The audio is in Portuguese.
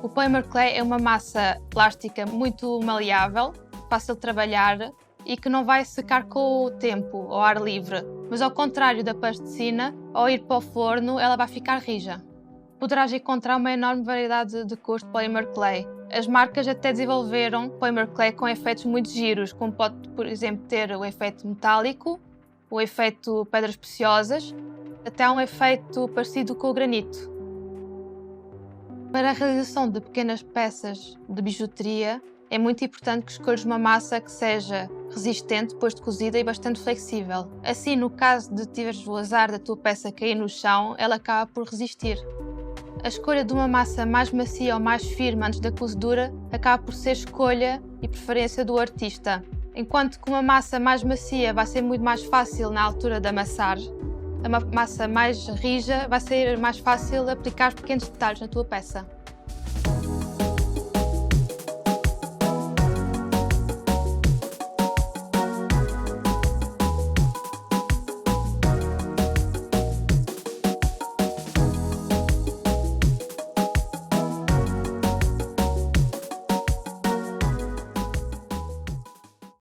O Polymer Clay é uma massa plástica muito maleável, fácil de trabalhar e que não vai secar com o tempo, ao ar livre. Mas ao contrário da plasticina, ao ir para o forno, ela vai ficar rija. Poderás encontrar uma enorme variedade de cores de Polymer Clay. As marcas até desenvolveram Polymer Clay com efeitos muito giros, como pode, por exemplo, ter o efeito metálico, o efeito pedras preciosas, até um efeito parecido com o granito. Para a realização de pequenas peças de bijuteria, é muito importante que escolhas uma massa que seja resistente depois de cozida e bastante flexível. Assim, no caso de tiveres o azar da tua peça cair no chão, ela acaba por resistir. A escolha de uma massa mais macia ou mais firme antes da cozedura acaba por ser escolha e preferência do artista. Enquanto que uma massa mais macia vai ser muito mais fácil na altura de amassar, a massa mais rija vai ser mais fácil aplicar pequenos detalhes na tua peça.